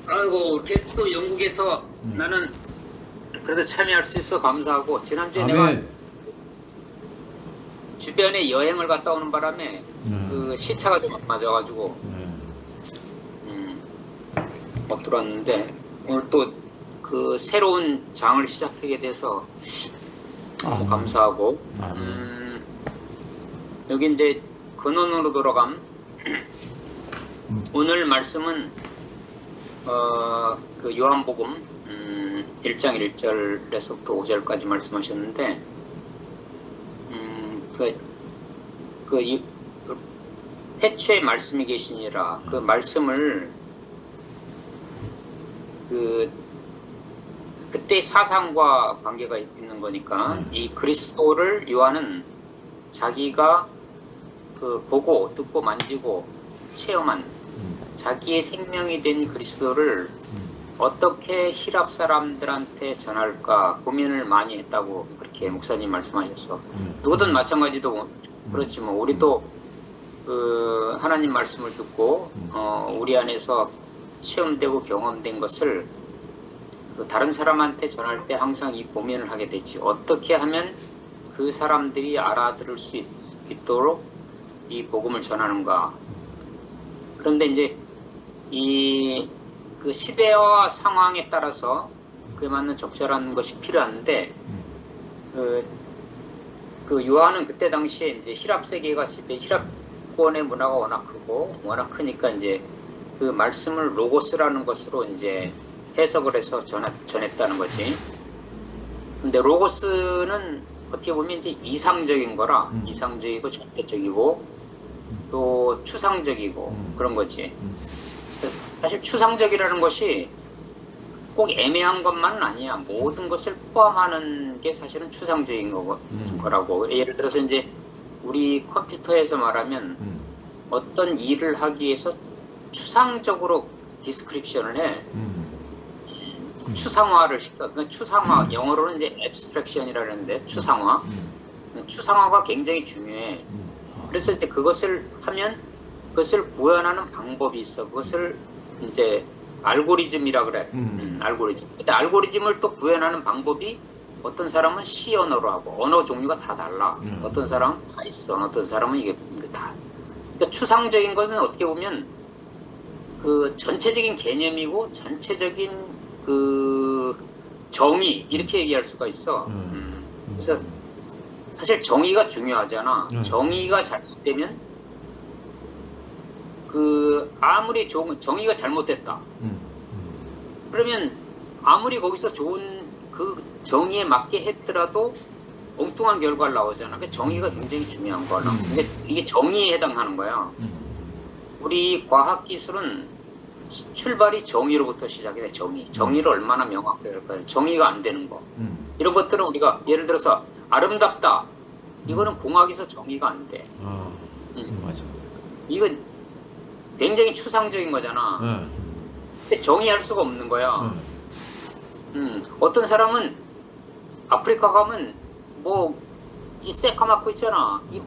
아이고, 이렇게 또 영국에서 나는 그래도 참여할 수 있어 감사하고, 지난주에 내가 아멘. 주변에 여행을 갔다 오는 바람에 그 시차가 좀 안 맞아가지고 못 들어왔는데, 오늘 또 그 새로운 장을 시작하게 돼서 너무 감사하고, 아멘. 여기 이제 근원으로 돌아감. 오늘 말씀은 그 요한복음 1장 1절에서부터 5절까지 말씀하셨는데, 그 태초에 말씀이 계시니라, 그 말씀을 그때 사상과 관계가 있는 거니까, 이 그리스도를 요한은 자기가 그 보고 듣고 만지고 체험한 자기의 생명이 된 그리스도를 어떻게 히랍 사람들한테 전할까 고민을 많이 했다고 그렇게 목사님 말씀하셨어. 누구든 마찬가지도 그렇지만 우리도 그 하나님 말씀을 듣고 우리 안에서 체험되고 경험된 것을 그 다른 사람한테 전할 때 항상 이 고민을 하게 되지. 어떻게 하면 그 사람들이 알아들을 수 있도록 이 복음을 전하는가. 그런데 이제 그 시대와 상황에 따라서 그에 맞는 적절한 것이 필요한데, 그 요한은 그때 당시에 이제 히랍 세계가 히랍 구원의 문화가 워낙 크고 워낙 크니까 이제 그 말씀을 로고스라는 것으로 이제 해석을 해서 전했다는 거지. 근데 로고스는 어떻게 보면 이제 이상적인 거라, 이상적이고 절대적이고 또 추상적이고 그런 거지. 사실 추상적이라는 것이 꼭 애매한 것만은 아니야. 모든 것을 포함하는 게 사실은 추상적인 거라고. 예를 들어서 이제 우리 컴퓨터에서 말하면 어떤 일을 하기 위해서 추상적으로 디스크립션을 해. 추상화를 시켜. 그러니까 추상화, 영어로는 이제 abstraction이라는데 추상화. 추상화가 굉장히 중요해. 그래서 이제 그것을 하면 그것을 구현하는 방법이 있어. 그것을 이제 알고리즘이라 그래. 알고리즘. 근데 알고리즘을 또 구현하는 방법이 어떤 사람은 C 언어로 하고 언어 종류가 다 달라. 어떤 사람은 파이썬, 어떤 사람은 이게 다. 그러니까 추상적인 것은 어떻게 보면 그 전체적인 개념이고 전체적인 그 정의 이렇게 얘기할 수가 있어. 그래서 사실 정의가 중요하잖아. 정의가 잘못되면 그 아무리 정의가 잘못됐다. 그러면 아무리 거기서 좋은 그 정의에 맞게 했더라도 엉뚱한 결과가 나오잖아. 그 정의가 굉장히 중요한 거야. 이게 정의에 해당하는 거야. 우리 과학기술은 출발이 정의로부터 시작이 돼. 정의를 얼마나 명확하게 할까요? 정의가 안 되는 거. 이런 것들은 우리가 예를 들어서 아름답다. 이거는 공학에서 정의가 안 돼. 맞아. 이건 굉장히 추상적인 거잖아. 근데 정의할 수가 없는 거야. 어떤 사람은 아프리카 가면 뭐 이 새까맣고 있잖아. 이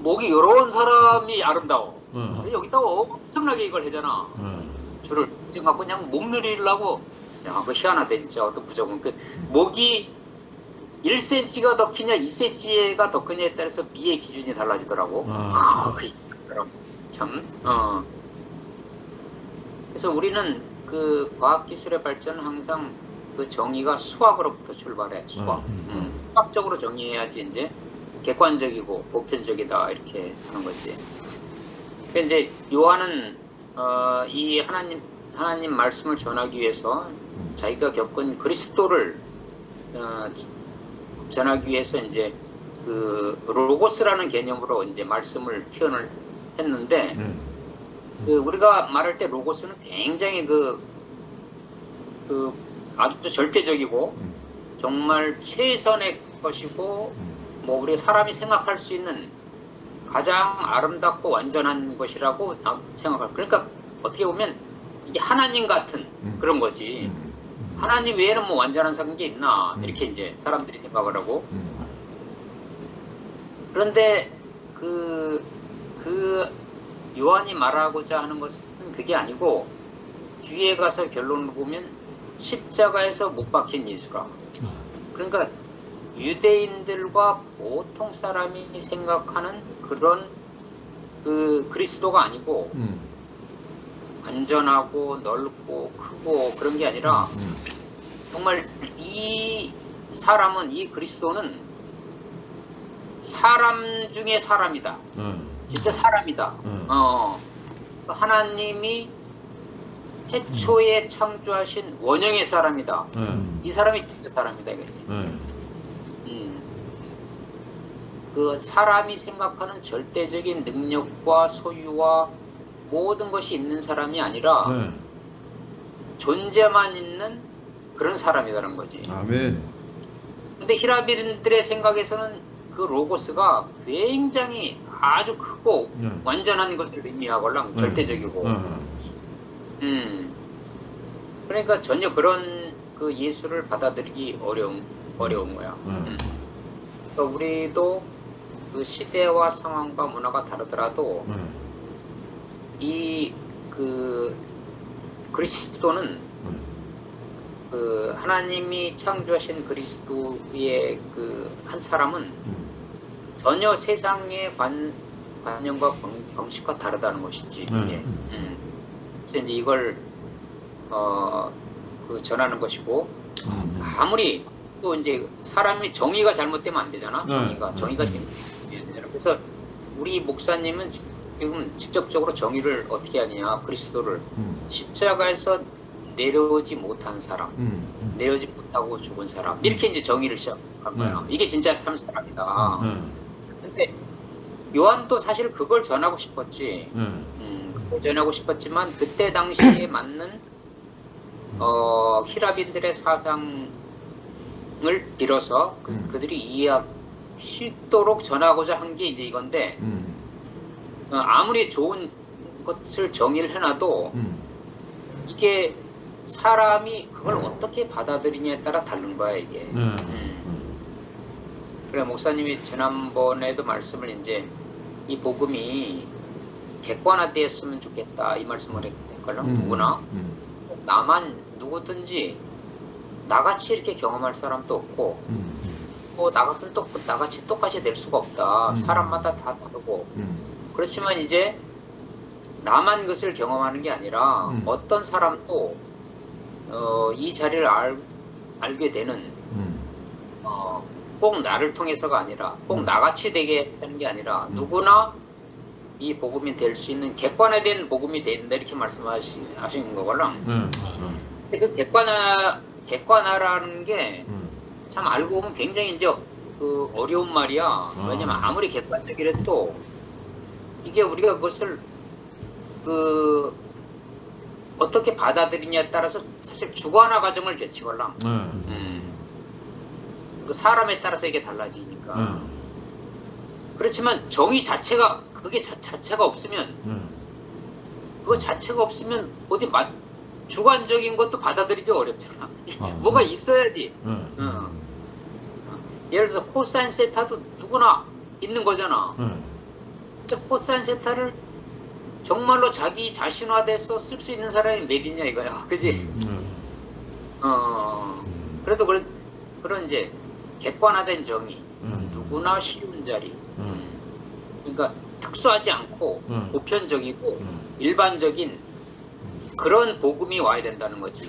목이 요런 사람이 아름다워. 근데 여기다가 엄청나게 이걸 하잖아. 줄을 지금 갖고 그냥 목놀이를 야, 그거 희한하다 진짜. 어떤 부족은 그 목이 1cm가 더 크냐 2cm가 더 크냐에 따라서 미의 기준이 달라지더라고. 참. 그래서 우리는 그 과학기술의 발전은 항상 그 정의가 수학으로부터 출발해. 수학적으로 정의해야지 이제 객관적이고 보편적이다 이렇게 하는 거지. 그러니까 이제 요한은 이 하나님 말씀을 전하기 위해서 자기가 겪은 그리스도를 전하기 위해서 이제 그 로고스라는 개념으로 이제 말씀을 표현을 했는데, 그 우리가 말할 때 로고스는 굉장히 그 아주 절대적이고 정말 최선의 것이고 뭐 우리 사람이 생각할 수 있는 가장 아름답고 완전한 것이라고 생각할. 그러니까 어떻게 보면 이게 하나님 같은 그런 거지. 하나님 외에는 뭐 완전한 게 있나 이렇게 이제 사람들이 생각을 하고. 그런데 그 요한이 말하고자 하는 것은 그게 아니고, 뒤에 가서 결론을 보면 십자가에서 못 박힌 예수라. 그러니까 유대인들과 보통 사람이 생각하는 그런 그 그리스도가 아니고 안전하고 넓고 크고 그런 게 아니라 정말 이 사람은, 이 그리스도는 사람 중에 사람이다. 진짜 사람이다. 하나님이 태초에 창조하신 원형의 사람이다. 이 사람이 진짜 사람이다 이거지. 그 사람이 생각하는 절대적인 능력과 소유와 모든 것이 있는 사람이 아니라 존재만 있는 그런 사람이라는 거지. 아멘. 근데 히라비인들의 생각에서는 그 로고스가 굉장히 아주 크고 완전한 것을 의미하걸랑 절대적이고. 그러니까 전혀 그런 그 예수를 받아들이기 어려운 거야. 그러니까 우리도 그 시대와 상황과 문화가 다르더라도 이 그 그리스도는 그 하나님이 창조하신 그리스도의 그 한 사람은 전혀 세상의 관념과 방식과 다르다는 것이지. 이게. 그래서 이제 이걸 그 전하는 것이고, 아무리 또 이제 사람이 정의가 잘못되면 안 되잖아. 정의가 잘못되면 되잖아. 그래서 우리 목사님은 지금 직접적으로 정의를 어떻게 하느냐. 그리스도를 십자가에서 내려오지 못한 사람, 내려오지 못하고 죽은 사람, 이렇게 이제 정의를 시작한 거야. 이게 진짜 참 사람이다. 근데 요한도 사실 그걸 전하고 싶었지. 그걸 전하고 싶었지만 그때 당시에 맞는 히라빈들의 사상을 빌어서 그들이 이해하기 쉽도록 전하고자 한 게 이제 이건데, 아무리 좋은 것을 정의를 해놔도 이게 사람이 그걸 어떻게 받아들이냐에 따라 다른 거야 이게. 그래, 목사님이 지난번에도 말씀을 이제 이 복음이 객관화되었으면 좋겠다 이 말씀을 했걸요. 누구나 나만 누구든지 나같이 이렇게 경험할 사람도 없고 나 같은 또 나같이 똑같이 될 수가 없다. 사람마다 다 다르고. 그렇지만 이제 나만 그것을 경험하는 게 아니라 어떤 사람도 이 자리를 알게 되는 꼭 나를 통해서가 아니라 꼭 나같이 되게 하는 게 아니라 누구나 이 복음이 될 수 있는 객관화된 복음이 된다 이렇게 말씀하신 거걸랑. 그 객관화라는 게 참 알고 보면 굉장히 이제 그 어려운 말이야. 왜냐면 아무리 객관적이라도 이게 우리가 그것을 그 어떻게 받아들이냐에 따라서 사실 주관화 과정을 거치걸랑. 그 사람에 따라서 이게 달라지니까. 그렇지만 정의 자체가 그게 자체가 없으면 그거 자체가 없으면 어디 주관적인 것도 받아들이기 어렵잖아. 뭐가 있어야지. 예를 들어서 코사인 세타도 누구나 있는 거잖아. 근데 코사인 세타를 정말로 자기 자신화돼서 쓸 수 있는 사람이 몇 있냐 이거야. 그지? 그래도 그런 이제 객관화된 정의, 누구나 쉬운 자리. 그러니까 특수하지 않고 보편적이고 일반적인 그런 복음이 와야 된다는 거지.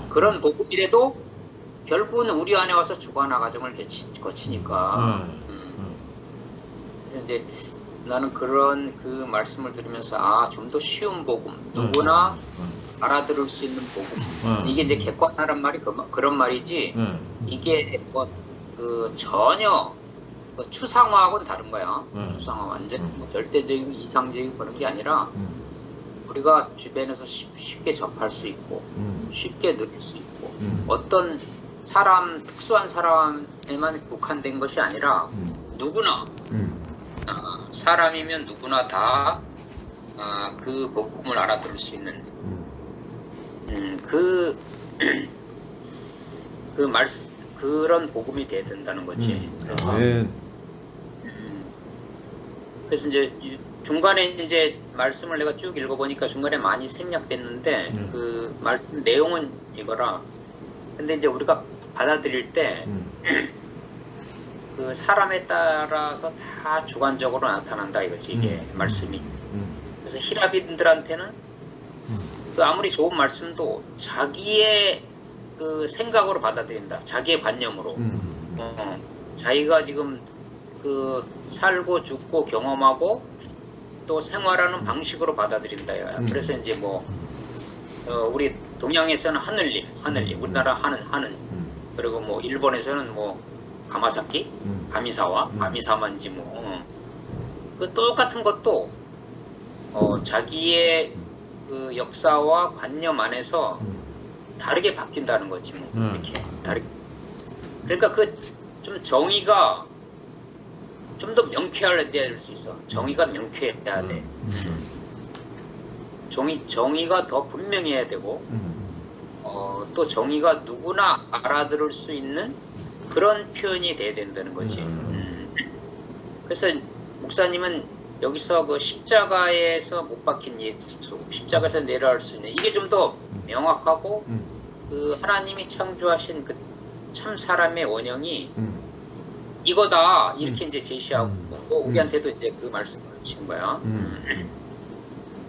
그런 복음이라도 결국은 우리 안에 와서 주관화 과정을 거치니까. 그래서 이제 나는 그런 그 말씀을 들으면서 좀 더 쉬운 복음, 누구나 알아들을 수 있는 복음. 이게 이제 객관화란 말이 그런 말이지. 이게 뭐 그 전혀 추상화하고는 다른 거야. 추상화 완전 절대적이고 이상적이고 그런 게 아니라 우리가 주변에서 쉽게 접할 수 있고 쉽게 누릴 수 있고 어떤 특수한 사람에만 국한된 것이 아니라 누구나 사람이면 누구나 다 그 복음을 알아들을 수 있는 그런 복음이 돼야 된다는 거지. 그래서 그래서 이제 중간에 이제 말씀을 내가 쭉 읽어보니까 중간에 많이 생략됐는데 그 말씀 내용은 이거라. 근데 이제 우리가 받아들일 때 그 사람에 따라서 다 주관적으로 나타난다 이거지 이게 말씀이. 그래서 히라빈들한테는 그 아무리 좋은 말씀도 자기의 그 생각으로 받아들인다. 자기의 관념으로. 자기가 지금 그 살고 죽고 경험하고 또 생활하는 방식으로 받아들인다. 그래서 이제 뭐 우리 동양에서는 하늘님, 우리나라 하는, 그리고 뭐 일본에서는 뭐 가마사키, 가미사와인지 뭐 그 똑같은 것도 자기의 그 역사와 관념 안에서 다르게 바뀐다는 거지 뭐 이렇게 다르게. 그러니까 그 좀 정의가 좀 더 명쾌해야 될 수 있어. 정의가 명쾌해야 돼. 정의가 더 분명해야 되고 또 정의가 누구나 알아들을 수 있는 그런 표현이 돼야 된다는 거지. 그래서 목사님은 여기서 그 십자가에서 못 박힌 예수, 십자가에서 내려갈 수 있는 이게 좀 더 명확하고 그 하나님이 창조하신 그 참 사람의 원형이 이거다 이렇게 이제 제시하고 우리한테도 이제 그 말씀을 주신 거야.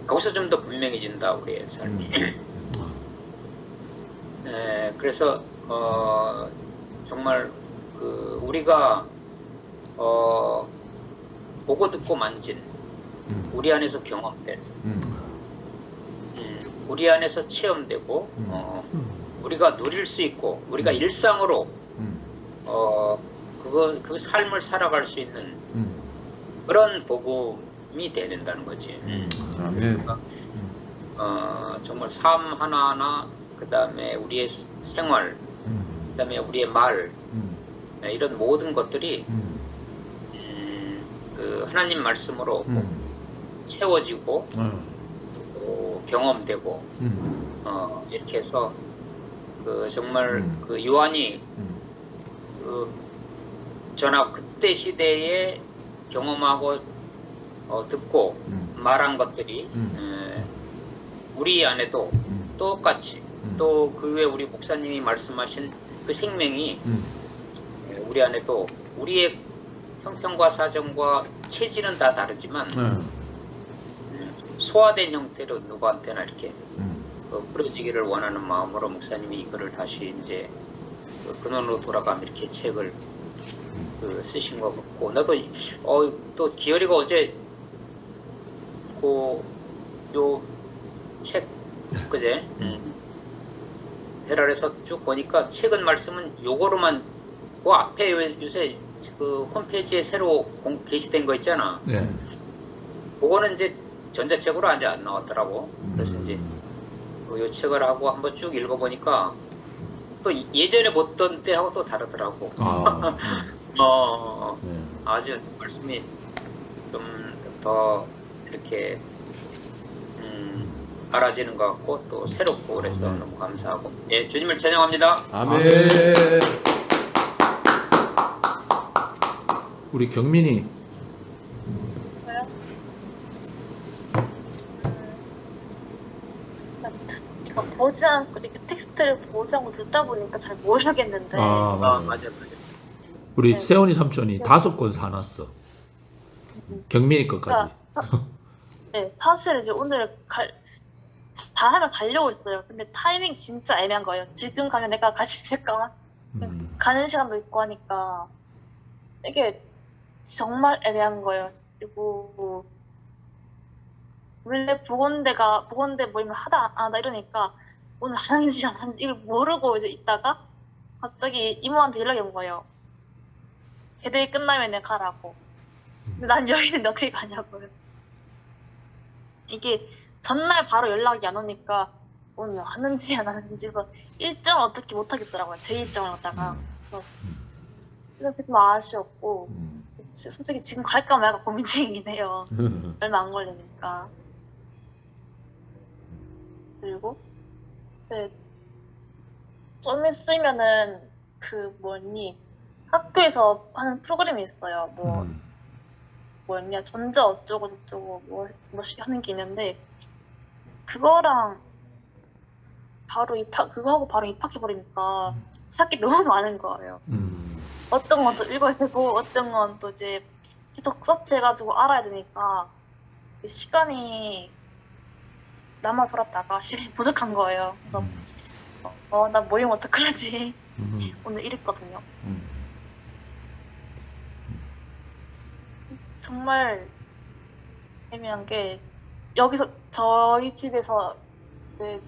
거기서 좀 더 분명해진다 우리의 삶이. 그래서 정말 그 우리가 보고 듣고 만진 우리 안에서 경험된 우리 안에서 체험되고 우리가 누릴 수 있고 우리가 일상으로 그 삶을 살아갈 수 있는 그런 복음이 돼야 된다는 거지. 그러니까 정말 삶 하나하나, 그 다음에 우리의 생활, 그 다음에 우리의 말, 이런 모든 것들이 그 하나님 말씀으로 채워지고 또 경험되고 이렇게 해서 그 정말 그 요한이 그 전하 그때 시대에 경험하고 듣고 말한 것들이 우리 안에도 똑같이 또 그 외에 우리 목사님이 말씀하신 그 생명이 우리 안에도 우리의 형편과 사정과 체질은 다 다르지만 소화된 형태로 누구한테나 이렇게 뿌려지기를 원하는 마음으로 목사님이 이거를 다시 이제 근원으로 돌아가면 이렇게 책을 쓰신 것 같고, 나도 또 기열이가 어제 요 책 그제 헤랄에서 쭉 보니까 최근 말씀은 요거로만 그 앞에 요새 그 홈페이지에 새로 게시된 거 있잖아. 네. 그거는 이제 전자책으로 아직 안 나왔더라고. 그래서 이제 요 책을 하고 한번 쭉 읽어보니까 또 예전에 보던 때하고 또 다르더라고. 네. 아주 말씀이 좀 더 이렇게 알아지는 것 같고 또 새롭고 그래서 너무 감사하고, 예, 주님을 찬양합니다. 아멘. 우리 경민이. 저요? 이거 보지 않고 이렇게 텍스트를 보지 않고 듣다 보니까 잘 모르겠는데. 맞아. 우리 네. 세원이 삼촌이 네. 5권 사놨어. 경민이 것까지. 네, 사실 이제 오늘 잘하면 가려고 했어요. 근데 타이밍 진짜 애매한 거예요. 지금 가면 내가 갈 수 있을까? 가는 시간도 있고 하니까 이게 정말 애매한 거예요. 그리고 원래 보건대 모임을 하다 안 하다 이러니까 오늘 하는지 안 하는지 이걸 모르고 이제 있다가 갑자기 이모한테 연락이 온 거예요. 걔들이 끝나면 내가 가라고. 근데 난 여기는 어떻게 가냐고요. 이게 전날 바로 연락이 안 오니까 오늘 하는지 안 하는지 일정을 어떻게 못 하겠더라고요. 제 일정을 갖다가. 그래서 좀 아쉬웠고, 솔직히 지금 갈까 말까 고민 중이긴 해요. 얼마 안 걸리니까. 그리고 이제 좀 있으면은 학교에서 하는 프로그램이 있어요. 뭐였냐 전자 어쩌고 저쩌고 뭐 하는 게 있는데 그거랑 그거 하고 바로 입학해 버리니까 할 게 너무 많은 거예요. 어떤 건 또 읽어야 되고 어떤 건 또 이제 계속 서치해가지고 알아야 되니까 그 시간이 남아 돌았다가 시간이 부족한 거예요. 그래서 나 모임 어떡하지 오늘 이랬거든요. 정말 애매한 게 여기서 저희 집에서 이제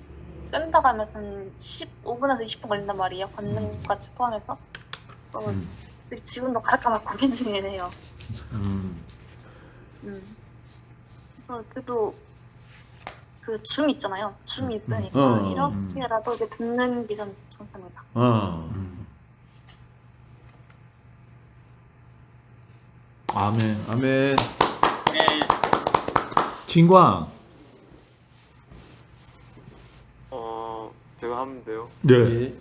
센터 가면서 한 15분에서 20분 걸린단 말이에요. 걷는 것까지 포함해서. 지금도 갈까 말 고민 중이네요. 그래서 그래도 그 줌 있잖아요. 줌이 있으니까 이렇게라도 이제 듣는 게 전 좋습니다. 아멘. 아멘. 네. 진광. 제가 하면 돼요? 네. 예.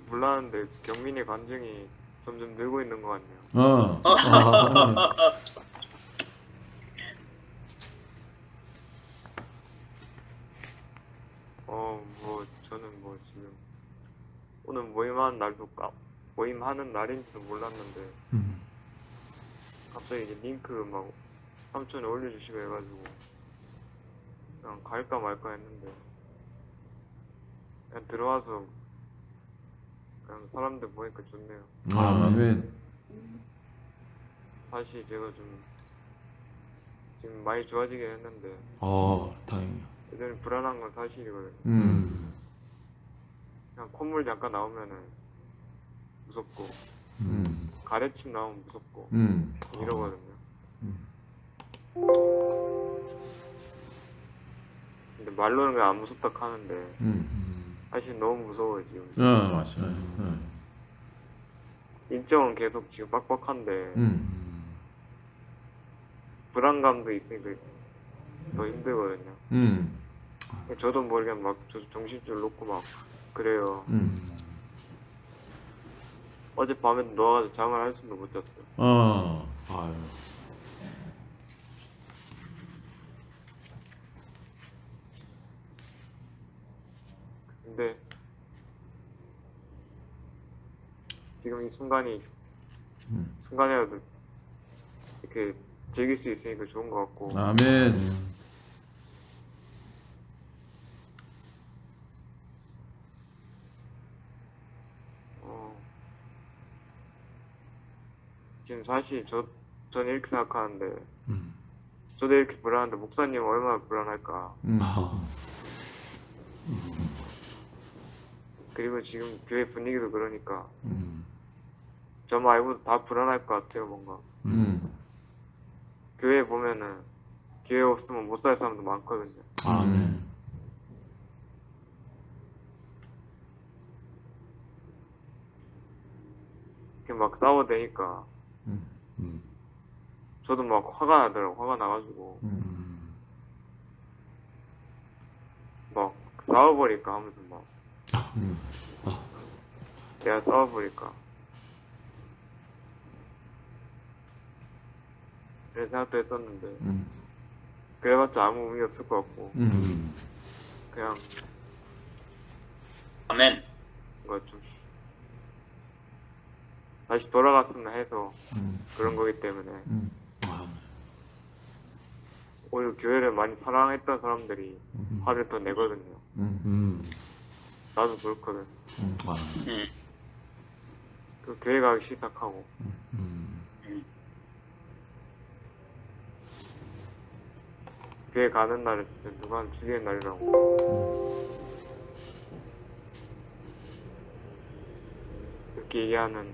몰랐는데 경민이 관중이 점점 늘고 있는 것 같네요. 저는 뭐 지금 오늘 모임하는 날인지도 몰랐는데 갑자기 이제 링크 막 삼촌이 올려주시고 해가지고 그냥 갈까 말까 했는데 그냥 들어와서 그냥 사람들 보니까 좋네요. 아멘. 사실 제가 좀 지금 많이 좋아지긴 했는데 다행이야. 예전에 불안한 건 사실이거든요. 그냥 콧물 잠깐 나오면은 무섭고 가래침 나오면 무섭고 이러거든요. 근데 말로는 그냥 안 무섭다 하는데 사실 너무 무서워요 지금. 맞아요. 일정은 계속 지금 빡빡한데 불안감도 있으니까 더 힘들거든요. 저도 모르게 막 정신줄 놓고 막 그래요. 어젯밤에 누워가지고 잠을 한숨도 못 잤어요. 아유. 근데 지금 이 순간이라도 이렇게 즐길 수 있으니까 좋은 것 같고. 아멘. 지금 사실 저는 이렇게 생각하는데 저도 이렇게 불안한데 목사님은 얼마나 불안할까. 그리고 지금 교회 분위기도 그러니까 저 말고도 다 불안할 것 같아요. 뭔가 교회 보면은 교회 없으면 못 살 사람도 많거든요. 아멘. 이렇게 막 싸워대니까 저도 막 화가 나더라고. 화가 나가지고 막 싸워버릴까 하면서 막 내가 싸워버릴까 이런 생각도 했었는데 그래봤자 아무 의미 없을 것 같고 그냥 아멘. 뭔가 좀 다시 돌아갔으면 해서 그런 거기 때문에 오히려 교회를 많이 사랑했던 사람들이 화를 더 내거든요. 나도 그렇거든. 그 교회 가기 싫다 하고 교회 가는 날은 진짜 누가 한 죽이는 날이라고 그렇게 얘기하는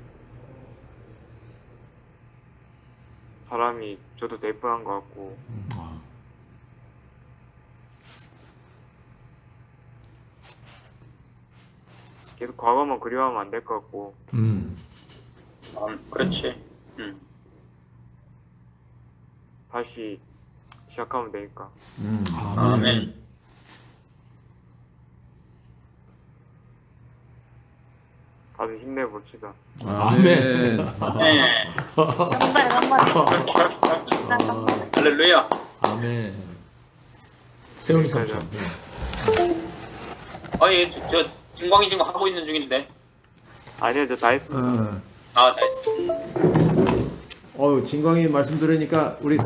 사람이 저도 될 뻔한 것 같고 계속 과거만 그리워하면 안 될 것 같고 그렇지. 다시 시작하면 되니까. 아멘. 다들 힘내봅시다. 아멘. 네. 간발에 할렐루야. 아멘. 세훈이 삼촌. 예, 저 김광희 지금 하고 있는 중인데. 아니요, 저 다 했어요. 다 했어. 진광이 말씀 들으니까 우리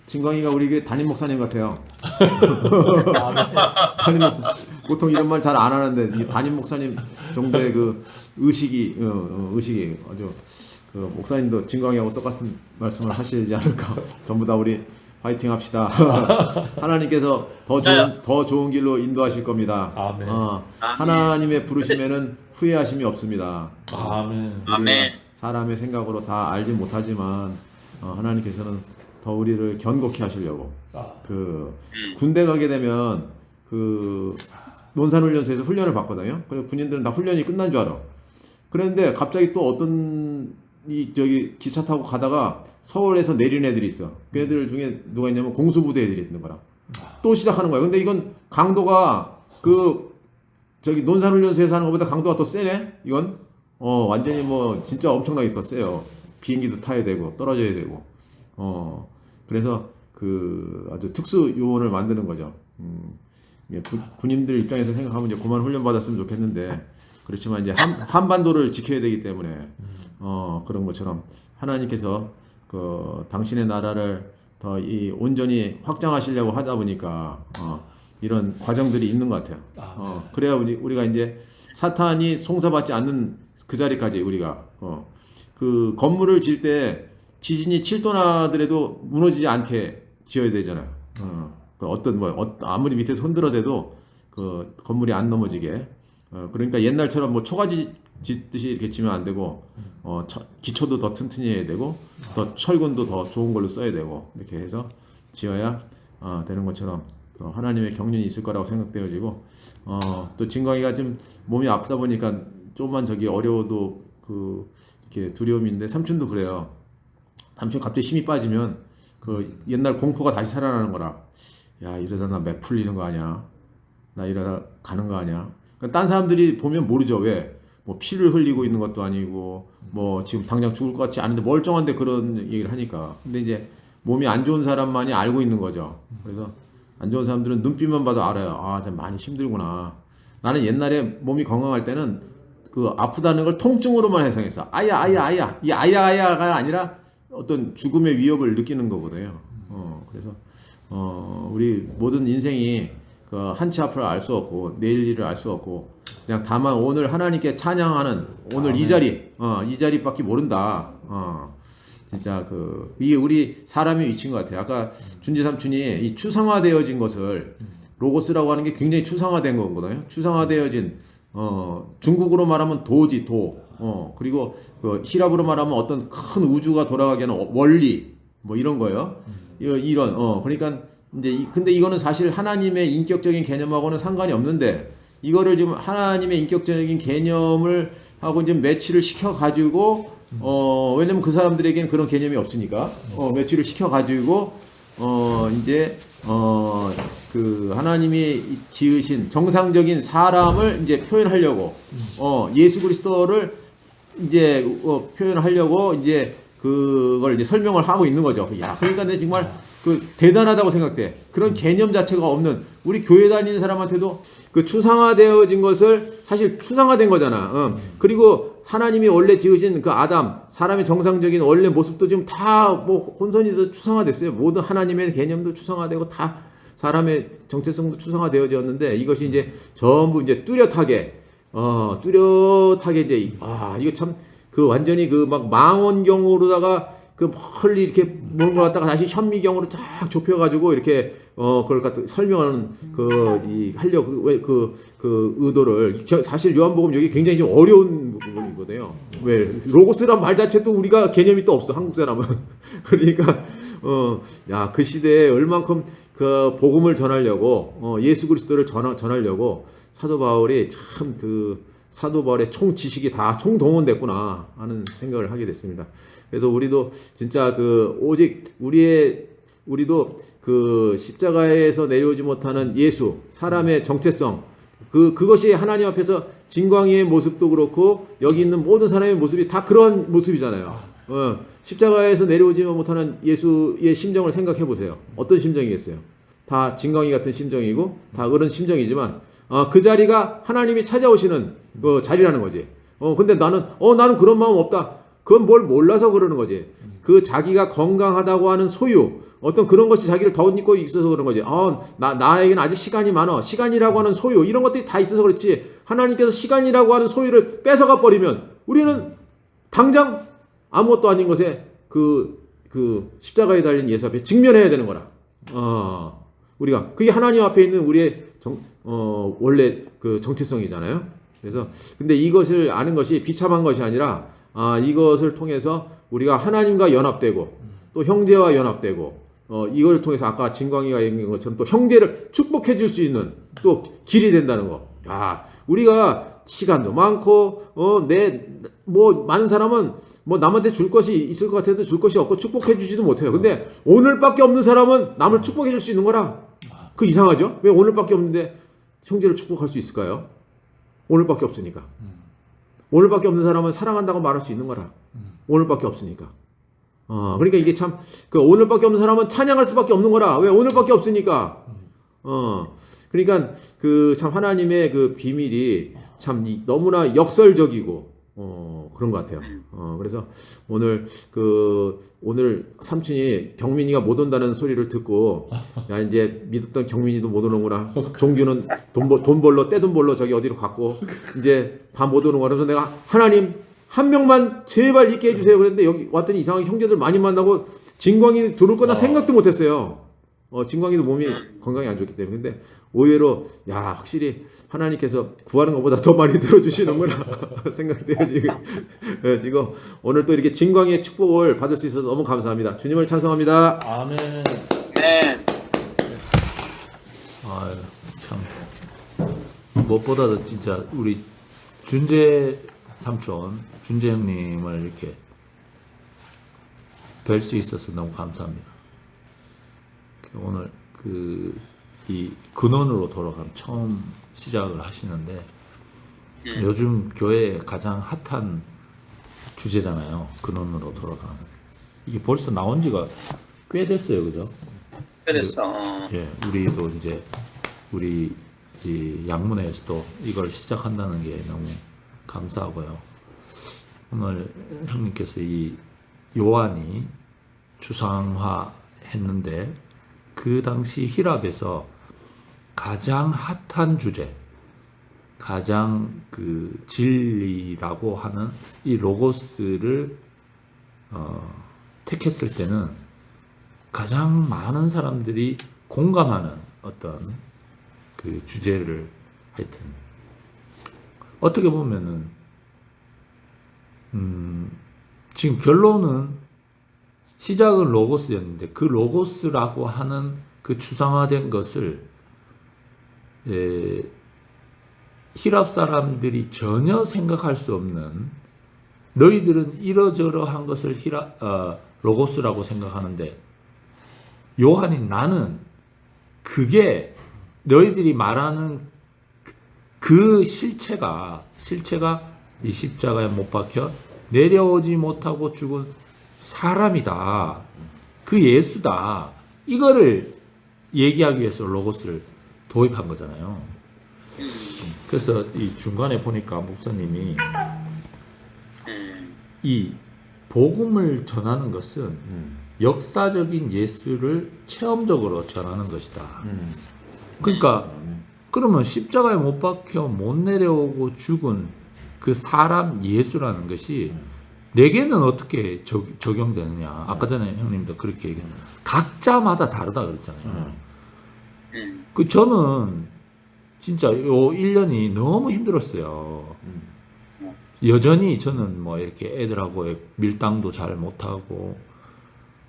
진광이가 우리 교회 담임 목사님 같아요. 담임 목사. 보통 이런 말 잘 안 하는데 이 담임 목사님 정도의 그 의식이 아주 그 목사님도 진광이하고 똑같은 말씀을 하시지 않을까. 전부 다 우리 화이팅 합시다. 하나님께서 더 좋은 길로 인도하실 겁니다. 아멘. 하나님의 부르심에는 후회하심이 없습니다. 아멘. 아멘. 사람의 생각으로 다 알지 못하지만 하나님께서는 더 우리를 견고케 하시려고 그 군대 가게 되면 그 논산훈련소에서 훈련을 받거든요. 그래서 군인들은 다 훈련이 끝난 줄 알아. 그런데 갑자기 또 어떤 저기 기차 타고 가다가 서울에서 내린 애들이 있어. 그 애들 중에 누가 있냐면 공수부대 애들이 있는 거라. 또 시작하는 거야. 근데 이건 강도가 그 저기 논산훈련소에서 하는 것보다 강도가 더 세네. 이건 완전히 뭐 진짜 엄청나게 더 세요. 비행기도 타야 되고 떨어져야 되고. 그래서 그 아주 특수 요원을 만드는 거죠. 군인들 입장에서 생각하면 이제 그만 훈련 받았으면 좋겠는데 그렇지만 이제 한반도를 지켜야 되기 때문에 그런 것처럼 하나님께서 그 당신의 나라를 더 온전히 확장하시려고 하다 보니까 이런 과정들이 있는 것 같아요. 그래야 우리가 이제 사탄이 송사받지 않는 그 자리까지 우리가 그 건물을 질 때 지진이 7도 나더라도 무너지지 않게 지어야 되잖아요. 아무리 밑에서 흔들어대도 그 건물이 안 넘어지게. 그러니까 옛날처럼 뭐 초가지 짓듯이 이렇게 지면 안 되고 기초도 더 튼튼히 해야 되고 더 철근도 더 좋은 걸로 써야 되고 이렇게 해서 지어야 되는 것처럼 하나님의 경륜이 있을 거라고 생각되어지고 또 진광이가 좀 몸이 아프다 보니까 조금만 저기 어려워도 그 이렇게 두려움인데 삼촌도 그래요. 삼촌 갑자기 힘이 빠지면 그 옛날 공포가 다시 살아나는 거라. 야 이러다 나 맥 풀리는 거 아니야? 나 이러다 가는 거 아니야? 그러니까 딴 사람들이 보면 모르죠. 왜? 뭐 피를 흘리고 있는 것도 아니고 뭐 지금 당장 죽을 것 같지 않은데 멀쩡한데 그런 얘기를 하니까. 근데 이제 몸이 안 좋은 사람만이 알고 있는 거죠. 그래서 안 좋은 사람들은 눈빛만 봐도 알아요. 아, 참 많이 힘들구나. 나는 옛날에 몸이 건강할 때는 그 아프다는 걸 통증으로만 해석했어. 아야. 이 아야가 아니라 어떤 죽음의 위협을 느끼는 거거든요. 그래서 우리 모든 인생이 그 한치 앞을 알 수 없고 내일 일을 알 수 없고 그냥 다만 오늘 하나님께 찬양하는 오늘 이 자리밖에 모른다. 진짜 이게 우리 사람의 위치인 것 같아요. 아까 준지 삼촌이 이 추상화되어진 것을 로고스라고 하는 게 굉장히 추상화된 거거든요. 추상화되어진 중국으로 말하면 도지 도. 그리고 그 히랍으로 말하면 어떤 큰 우주가 돌아가게 하는 원리 뭐 이런 거예요. 이런 그러니까 이제 근데 이거는 사실 하나님의 인격적인 개념하고는 상관이 없는데 이거를 지금 하나님의 인격적인 개념을 하고 이제 매치를 시켜 가지고 왜냐면 그 사람들에게는 그런 개념이 없으니까 매치를 시켜 가지고 이제 그 하나님이 지으신 정상적인 사람을 이제 표현하려고 예수 그리스도를 이제 표현하려고 이제 그걸 이제 설명을 하고 있는 거죠. 야, 그러니까 내 정말 그 대단하다고 생각돼. 그런 개념 자체가 없는 우리 교회 다니는 사람한테도 그 추상화되어진 것을 사실 추상화된 거잖아. 그리고 하나님이 원래 지으신 그 아담 사람의 정상적인 원래 모습도 지금 다 뭐 혼선이 추상화됐어요. 모든 하나님의 개념도 추상화되고 다 사람의 정체성도 추상화되어졌는데 이것이 이제 전부 이제 뚜렷하게 이제 이거 참 그 완전히 그 막 망원경으로다가 그 멀리 이렇게 모는 걸 갖다가 다시 현미경으로 쫙 좁혀가지고 이렇게 그걸 갖다 설명하는 하려고 그 의도를 사실 요한복음 여기 굉장히 좀 어려운 부분이거든요. 왜 로고스란 말 자체도 우리가 개념이 또 없어 한국 사람은. 그러니까 야 그 시대에 얼만큼 그 복음을 전하려고 예수 그리스도를 전하려고 사도 바울이 참 사도 바울의 총 지식이 다 총동원됐구나 하는 생각을 하게 됐습니다. 그래서 우리도 진짜 오직 우리도 그 십자가에서 내려오지 못하는 예수 사람의 정체성 그것이 하나님 앞에서 진광이의 모습도 그렇고 여기 있는 모든 사람의 모습이 다 그런 모습이잖아요. 십자가에서 내려오지 못하는 예수의 심정을 생각해 보세요. 어떤 심정이겠어요? 다 진광이 같은 심정이고 다 그런 심정이지만 그 자리가 하나님이 찾아오시는 그 자리라는 거지. 근데 나는 그런 마음 없다. 그건 뭘 몰라서 그러는 거지. 그 자기가 건강하다고 하는 소유, 어떤 그런 것이 자기를 덧입고 있어서 그런 거지. 나에게는 아직 시간이 많아. 시간이라고 하는 소유, 이런 것들이 다 있어서 그렇지. 하나님께서 시간이라고 하는 소유를 뺏어가 버리면 우리는 당장 아무것도 아닌 것에 그 십자가에 달린 예수 앞에 직면해야 되는 거라. 우리가 그게 하나님 앞에 있는 우리의 원래 그 정체성이잖아요. 그래서 근데 이것을 아는 것이 비참한 것이 아니라 이것을 통해서 우리가 하나님과 연합되고 또 형제와 연합되고 이걸 통해서 아까 진광이가 얘기한 것처럼 또 형제를 축복해 줄 수 있는 또 길이 된다는 거. 우리가 시간도 많고 많은 사람은 뭐 남한테 줄 것이 있을 것 같아도 줄 것이 없고 축복해 주지도 못해요. 근데 오늘밖에 없는 사람은 남을 축복해 줄 수 있는 거라. 그 이상하죠? 왜 오늘밖에 없는데 형제를 축복할 수 있을까요? 오늘밖에 없으니까. 오늘밖에 없는 사람은 사랑한다고 말할 수 있는 거라. 오늘밖에 없으니까. 그러니까 이게 참, 그 오늘밖에 없는 사람은 찬양할 수밖에 없는 거라. 왜? 오늘밖에 없으니까. 그러니까 그 참 하나님의 그 비밀이 참 너무나 역설적이고, 그런 것 같아요. 그래서 오늘 삼촌이 경민이가 못 온다는 소리를 듣고, 야, 이제 믿었던 경민이도 못 오는구나. 종규는 돈 벌러, 떼돈 벌러 저기 어디로 갔고, 이제 다 못 오는 거라. 그래서 내가 하나님, 한 명만 제발 있게 해주세요. 그랬는데 여기 왔더니 이상하게 형제들 많이 만나고 진광이 들어올 거나 생각도 못했어요. 진광이도 몸이 건강이 안 좋기 때문에. 근데 의외로 확실히 하나님께서 구하는 것보다 더 많이 들어주시는구나 생각돼요 지금. 지금 오늘 또 이렇게 진광이의 축복을 받을 수 있어서 너무 감사합니다. 주님을 찬송합니다. 아멘. 네. 아유, 참 무엇보다도 진짜 우리 준재 삼촌, 준재 형님을 이렇게 뵐 수 있어서 너무 감사합니다. 오늘 이 근원으로 돌아가면 처음 시작을 하시는데 요즘 교회에 가장 핫한 주제잖아요. 근원으로 돌아가는. 이게 벌써 나온 지가 꽤 됐어요, 그죠? 꽤 됐어. 예, 우리도 이제 우리 이 양문회에서도 이걸 시작한다는 게 너무 감사하고요. 오늘 형님께서 이 요한이 추상화했는데 그 당시 히랍에서 가장 핫한 주제, 가장 그 진리라고 하는 이 로고스를 택했을 때는 가장 많은 사람들이 공감하는 어떤 그 주제를 하여튼 어떻게 보면은 지금 결론은 시작은 로고스였는데 그 로고스라고 하는 그 추상화된 것을 히랍 사람들이 전혀 생각할 수 없는, 너희들은 이러저러한 것을 로고스라고 생각하는데 요한이 나는 그게 너희들이 말하는 그 실체가 이 십자가에 못 박혀 내려오지 못하고 죽은 사람이다. 그 예수다. 이거를 얘기하기 위해서 로고스를 도입한 거잖아요. 그래서 이 중간에 보니까 목사님이 이 복음을 전하는 것은 역사적인 예수를 체험적으로 전하는 것이다. 그러니까 그러면 십자가에 못 박혀 못 내려오고 죽은 그 사람 예수라는 것이 내게는 어떻게 적용되느냐. 아까 전에 형님도 그렇게 얘기했는데 각자마다 다르다 그랬잖아요. 저는 진짜 요 1년이 너무 힘들었어요. 여전히 저는 뭐 이렇게 애들하고 밀당도 잘 못하고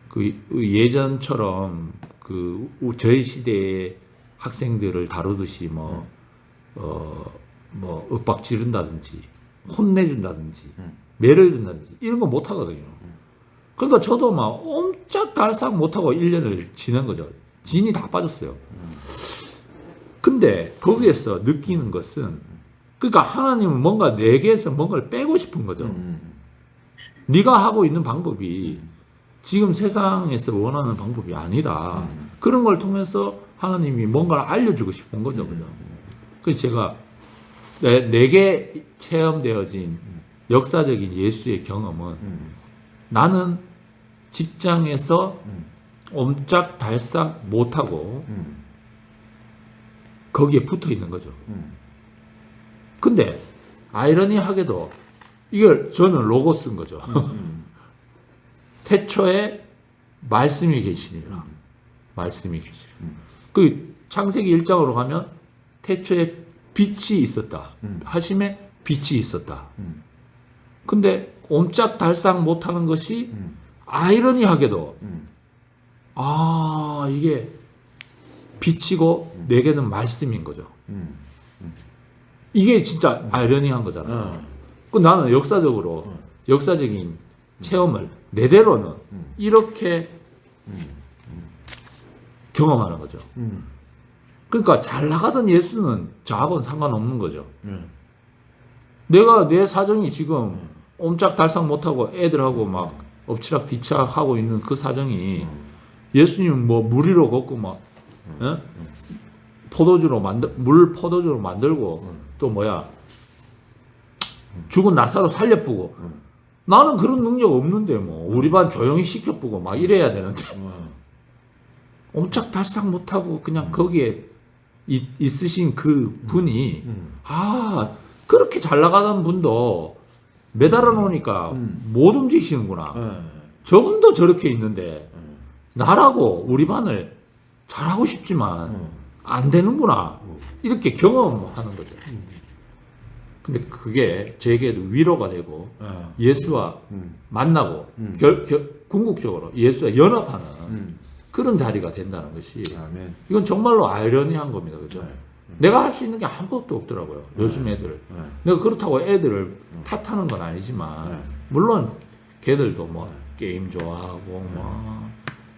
그 예전처럼 그 저희 시대의 학생들을 다루듯이 뭐 윽박 지른다든지 혼내준다든지 매를 든다든지 이런 거 못하거든요. 그러니까 저도 막 옴짝달싹 못하고 1년을 지낸 거죠. 진이 다 빠졌어요. 근데 거기에서 느끼는 것은 그러니까 하나님은 뭔가 내게서 뭔가를 빼고 싶은 거죠. 네가 하고 있는 방법이 지금 세상에서 원하는 방법이 아니다. 그런 걸 통해서 하나님이 뭔가를 알려주고 싶은 거죠. 그죠? 그래서 제가 내게 체험되어진 역사적인 예수의 경험은 나는 직장에서 옴짝달싹 못하고 거기에 붙어 있는 거죠. 근데 아이러니하게도 이걸 저는 로고 쓴 거죠. 태초에 말씀이 계시니라. 말씀이 계시니라. 그 창세기 1장으로 가면 태초에 빛이 있었다. 하심에 빛이 있었다. 근데 옴짝달싹 못하는 것이 아이러니하게도 이게 빛이고 내게는 말씀인 거죠. 이게 진짜 아이러니한 거잖아. 그 나는 역사적인 체험을 내대로는 이렇게 경험하는 거죠. 그러니까 잘 나가던 예수는 저하고는 상관없는 거죠. 내가 내 사정이 지금 옴짝달싹 못하고 애들하고 막 엎치락 뒤치락 하고 있는 그 사정이 예수님은 뭐 물 위로 걷고 막 물 포도주로 만들고 또 뭐야 죽은 나사로 살려보고 나는 그런 능력 없는데 뭐 우리 반 조용히 시켜보고 막 이래야 되는데 옴짝달싹 못하고 그냥 거기에 있으신 그 분이 그렇게 잘 나가던 분도 매달아 놓으니까 못 움직이시는구나. 저분도 저렇게 있는데 나라고 우리 반을 잘하고 싶지만 안 되는구나. 이렇게 경험하는 거죠. 근데 그게 제게도 위로가 되고 예수와 만나고 궁극적으로 예수와 연합하는 그런 자리가 된다는 것이 아멘. 이건 정말로 아이러니한 겁니다. 그죠? 내가 할 수 있는 게 아무것도 없더라고요. 요즘 애들. 내가 그렇다고 애들을 탓하는 건 아니지만 물론 걔들도 뭐 게임 좋아하고 뭐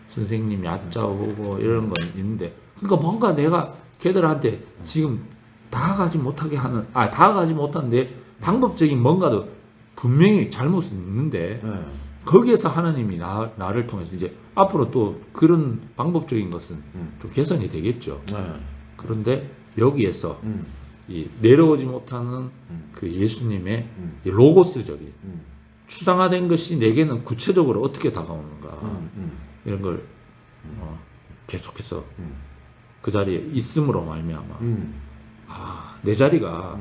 선생님 얕잡고 이런 건 있는데 그러니까 뭔가 내가 걔들한테 지금 다가가지 못하는데 방법적인 뭔가도 분명히 잘못은 있는데 거기에서 하나님이 나를 통해서 이제 앞으로 또 그런 방법적인 것은 좀 개선이 되겠죠. 그런데 여기에서 이 내려오지 못하는 그 예수님의 이 로고스적인 추상화된 것이 내게는 구체적으로 어떻게 다가오는가 이런 걸 계속해서 그 자리에 있음으로 말미암아 내 자리가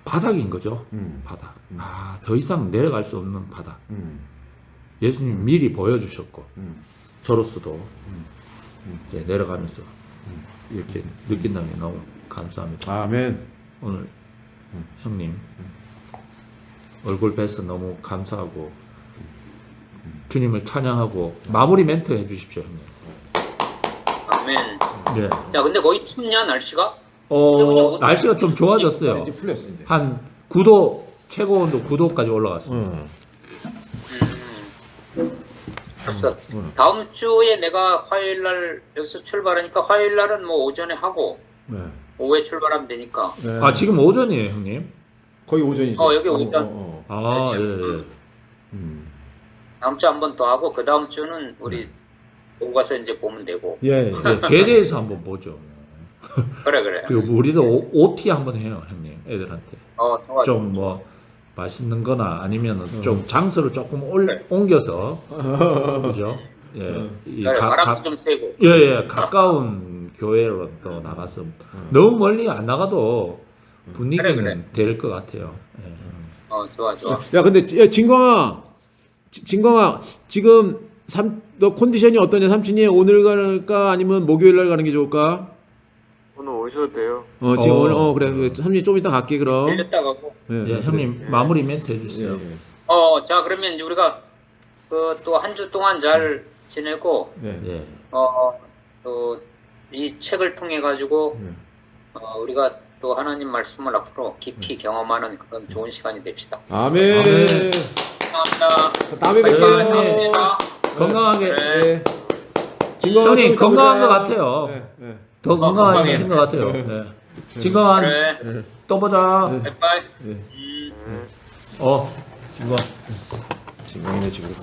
바닥인 거죠. 바닥. 더 이상 내려갈 수 없는 바닥. 예수님 미리 보여주셨고 저로서도 이제 내려가면서 이렇게 느낀다는 게 너무 감사합니다. 아멘. 오늘 형님 얼굴 뵈서 너무 감사하고 주님을 찬양하고 마무리 멘트 해주십시오, 형님. 아멘. 네. 자, 근데 거기 춥냐 날씨가? 날씨가 좀 좋아졌어요. 이제 풀렸어 이제. 한 9도 최고 온도 9도까지 올라갔습니다. 됐어. 다음 주에 내가 화요일 날 여기서 출발하니까 화요일 날은 뭐 오전에 하고 오후에 출발하면 되니까. 네. 지금 오전이에요, 형님. 거의 오전이죠. 여기 오전. 예. 다음 주 한 번 더 하고 그 다음 주는 우리 오고 가서 이제 보면 되고. 예. 개대에서 한번 보죠. 그래. 그리고 우리도 OT 한번 해요, 형님. 애들한테. 좋아. 좀 뭐 맛있는 거나 아니면 좀 장소를 조금 옮겨서 그죠? 예. 그래, 바람도 좀 세고. 예. 가까운 교회로 또 나가서 너무 멀리 안 나가도 분위기는 그래. 될 것 같아요. 예. 좋아. 야 근데 진광아 지금 너 컨디션이 어떠냐? 삼촌이 오늘 갈까 아니면 목요일 날 가는 게 좋을까? 오늘 오셔도 돼요. 지금 오늘 그래. 삼촌이 좀 이따 갈게 그럼. 들렸다 가고. 예, 형님 마무리 멘트 해주세요. 자 그러면 우리가 그 또 한 주 동안 잘 지내고 예. 또 이 책을 통해 가지고 우리가 또 하나님 말씀을 앞으로 깊이 경험하는 그런 좋은 시간이 됩시다. 아멘. 감사합니다. 다음에 네. 뵐게요. 건강하게. 네. 형님 건강한 것 같아요. 네, 네. 더 건강해진 것 같아요. 네. 진건아 그래. 또 보자. 바이바이. 네. 네. 진건. 진강이네 지금.